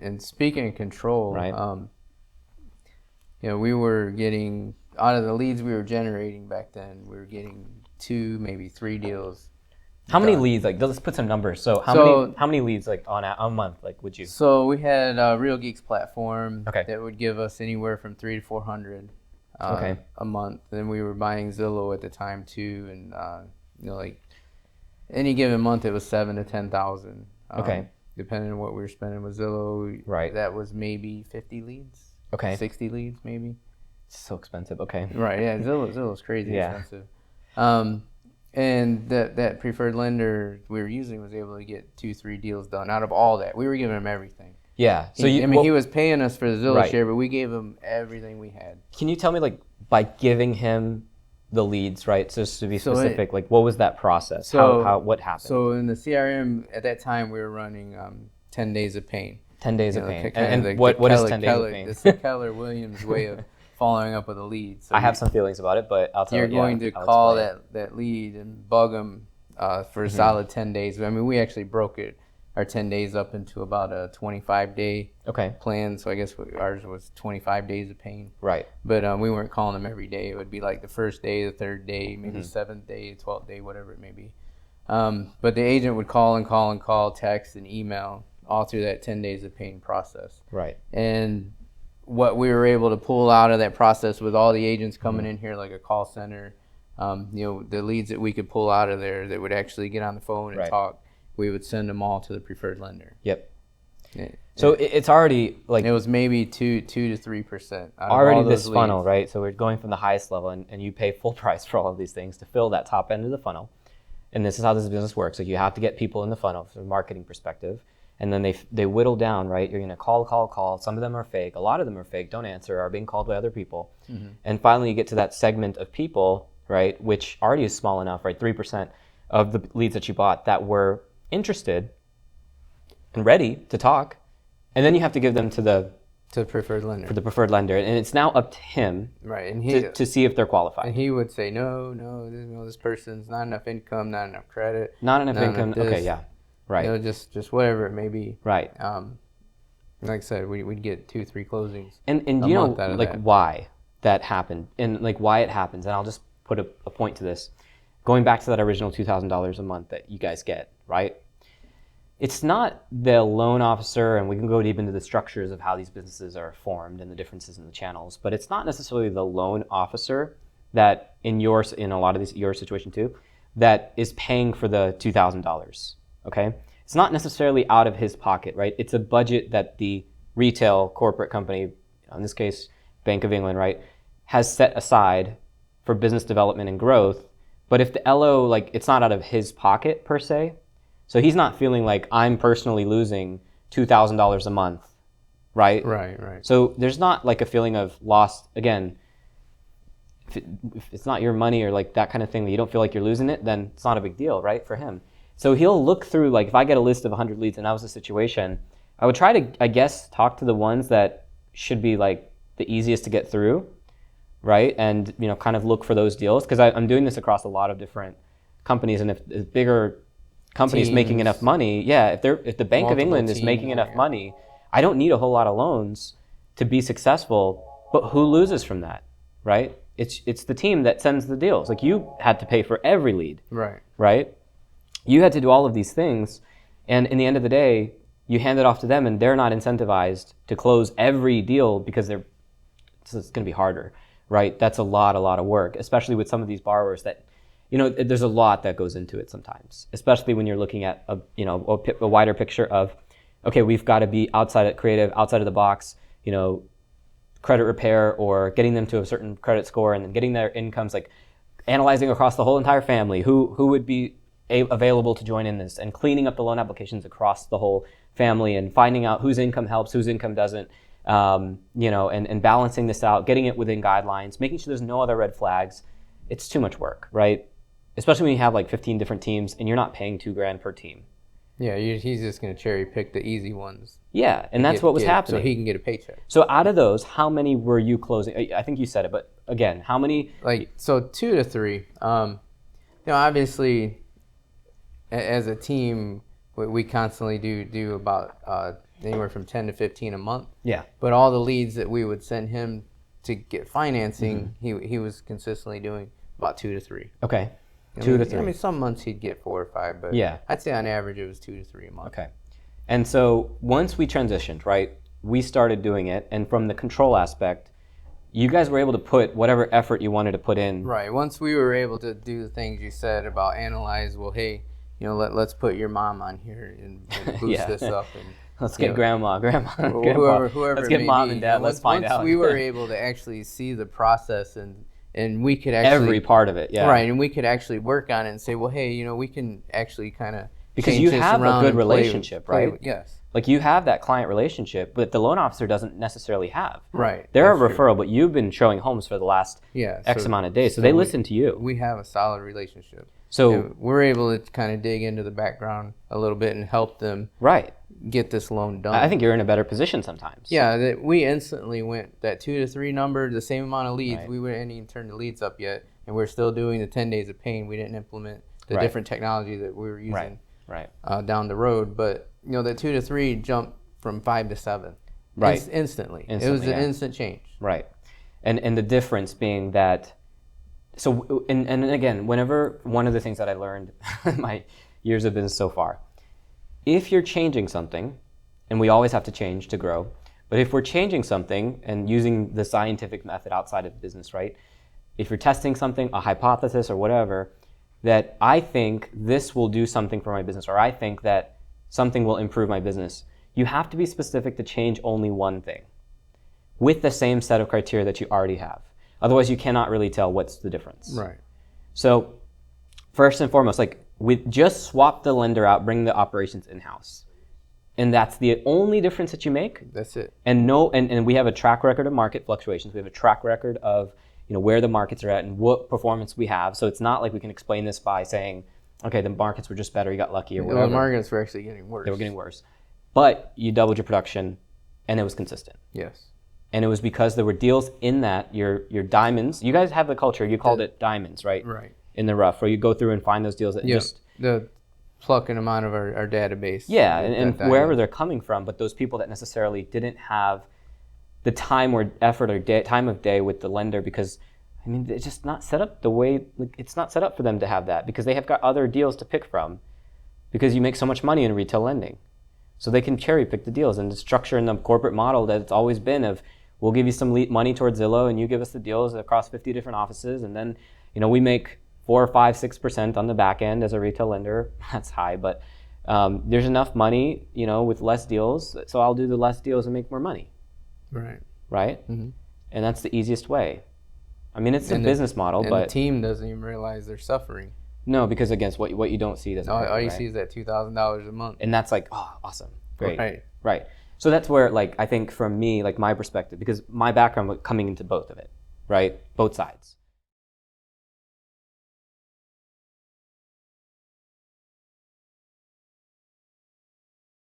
And speaking of control, Right. we were getting, out of the leads we were generating back then, we were getting 2, maybe 3 deals. How many done. leads? Like, let's put some numbers. So how many leads like on a month? Like, would you? So we had a Real Geeks platform Okay. that would give us anywhere from 300 to 400 Okay. a month. Then we were buying Zillow at the time too, and like any given month it was 7,000 to 10,000. Okay. Depending on what we were spending with Zillow. Right. That was maybe 50 leads. Okay. 60 leads maybe. It's so expensive. Okay. Right. Yeah. Zillow's crazy Yeah. expensive. And that preferred lender we were using was able to get 2-3 deals done out of all that. We were giving him everything. Yeah. So he was paying us for the Zillow Right. share, but we gave him everything we had. Can you tell me, like, by giving him the leads, right? So just to be specific, like, what was that process? What happened? So in the CRM at that time, we were running 10 Days of Pain. 10 Days of Pain. And the what is Keller, 10 Days of Pain? It's the Keller Williams way of following up with a lead. So I have some feelings about it, but I'll tell you. You're going to call that lead and bug them for a solid 10 days. I mean, we actually broke our 10 days up into about a 25-day plan. So I guess ours was 25 days of pain. Right. But we weren't calling them every day. It would be like the first day, the third day, maybe 7th day, 12th day, whatever it may be. But the agent would call and call and call, text and email all through that 10 days of pain process. Right. And what we were able to pull out of that process with all the agents coming in here like a call center, the leads that we could pull out of there that would actually get on the phone and talk, we would send them all to the preferred lender. Yep. So it's already like it was maybe 2 to 3% already this funnel, right? So we're going from the highest level, and you pay full price for all of these things to fill that top end of the funnel. And this is how this business works. Like, you have to get people in the funnel from a marketing perspective, and then they whittle down, right? You're going to call. Some of them are fake. A lot of them are fake. Don't answer. Are being called by other people. And finally, you get to that segment of people, right, which already is small enough, right? 3% of the leads that you bought that were interested and ready to talk, and then you have to give them to the preferred lender. For the preferred lender, and it's now up to him, right, and to see if they're qualified. And he would say, no, this person's not enough income, not enough credit, not enough income. Okay, yeah, right. Just whatever it may be. Right. Like I said, we'd get 2-3 closings. And you know, like, why that happened, and like why it happens. And I'll just put a point to this. Going back to that original $2,000 a month that you guys get, right? It's not the loan officer, and we can go deep into the structures of how these businesses are formed and the differences in the channels, but it's not necessarily the loan officer that in a lot of these, your situation too, that is paying for the $2,000, okay? It's not necessarily out of his pocket, right? It's a budget that the retail corporate company, in this case, Bank of England, right, has set aside for business development and growth. But if the LO, like, it's not out of his pocket per se, so he's not feeling like I'm personally losing $2,000 a month, right? Right. So there's not like a feeling of loss. Again, if it's not your money or like that kind of thing that you don't feel like you're losing it, then it's not a big deal, right, for him. So he'll look through, like, if I get a list of 100 leads and that was the situation, I would try to, I guess, talk to the ones that should be like the easiest to get through, right? And, kind of look for those deals, because I'm doing this across a lot of different companies, and if bigger companies making enough money, if the Bank of England is making enough money, I don't need a whole lot of loans to be successful. But who loses from that, right? It's the team that sends the deals. Like, you had to pay for every lead, right? You had to do all of these things, and in the end of the day, you hand it off to them, and they're not incentivized to close every deal because it's going to be harder, right? That's a lot of work, especially with some of these borrowers that, there's a lot that goes into it sometimes, especially when you're looking at a wider picture of, okay, we've got to be outside of the box, credit repair, or getting them to a certain credit score, and then getting their incomes, like analyzing across the whole entire family, who would be available to join in this, and cleaning up the loan applications across the whole family, and finding out whose income helps, whose income doesn't, and balancing this out, getting it within guidelines, making sure there's no other red flags. It's too much work, right? Especially when you have like 15 different teams and you're not paying $2,000 per team. Yeah, he's just going to cherry pick the easy ones. Yeah, and that's what was happening. So he can get a paycheck. So out of those, how many were you closing? I think you said it, but again, how many? So 2 to 3. Obviously, as a team, we constantly do about anywhere from 10 to 15 a month. Yeah. But all the leads that we would send him to get financing, he was consistently doing about 2 to 3. Okay. I 2 mean, to 3. I mean, some months he'd get 4 or 5, but Yeah. I'd say on average it was 2 to 3 a month. Okay. And so once we transitioned, right, we started doing it, and from the control aspect, you guys were able to put whatever effort you wanted to put in. Right. Once we were able to do the things you said about analyze, well, hey, let's put your mom on here and boost this up, and let's get grandma, grandpa, whoever let's get mom and dad. Let's find out. Once we were able to actually see the process and we could actually every part of it, yeah. Right, and we could actually work on it and say, well, hey, we can actually kind of because you have a good relationship, right? Yes. Like you have that client relationship, but the loan officer doesn't necessarily have. Right. They're a referral, but you've been showing homes for the last X amount of days, so they listen to you. We have a solid relationship. So we're able to kind of dig into the background a little bit and help them get this loan done. I think you're in a better position sometimes. Yeah, we instantly went that 2 to 3 number, the same amount of leads. We hadn't even turned the leads up yet, and we're still doing the 10 days of pain. We didn't implement the different technology that we were using down the road, but the 2 to 3 jumped from 5 to 7 instantly. It was an instant change. Right, and the difference being that. So, and again, whenever one of the things that I learned in my years of business so far, if you're changing something, and we always have to change to grow, but if we're changing something and using the scientific method outside of business, right? If you're testing something, a hypothesis or whatever, that I think this will do something for my business, or I think that something will improve my business, you have to be specific to change only one thing with the same set of criteria that you already have. Otherwise, you cannot really tell what's the difference. Right. So, first and foremost, we just swap the lender out, bring the operations in-house. And that's the only difference that you make. That's it. And we have a track record of market fluctuations. We have a track record of where the markets are at and what performance we have. So it's not like we can explain this by saying, okay, the markets were just better, you got lucky or whatever. The markets were actually getting worse. They were getting worse. But you doubled your production, and it was consistent. Yes. And it was because there were deals in that, your diamonds. You guys have the culture, you called it diamonds, right? Right. In the rough, where you go through and find those deals that plucking them out of our database. Yeah, and wherever they're coming from, but those people that necessarily didn't have the time or effort or time of day with the lender, because it's just not set up the way, it's not set up for them to have that, because they have got other deals to pick from, because you make so much money in retail lending. So they can cherry pick the deals, and the structure in the corporate model that it's always been of, we'll give you some money towards Zillow and you give us the deals across 50 different offices, and then we make 4 or 5, 6% on the back end as a retail lender. That's high, but there's enough money, with less deals, so I'll do the less deals and make more money. Right. Right? Mm-hmm. And that's the easiest way. It's a business model, but the team doesn't even realize they're suffering. No, because again, what you don't see doesn't happen, all you see is that $2,000 a month. And that's like, oh, awesome. Great. Right. So that's where, I think from me, my perspective, because my background coming into both of it, right? Both sides.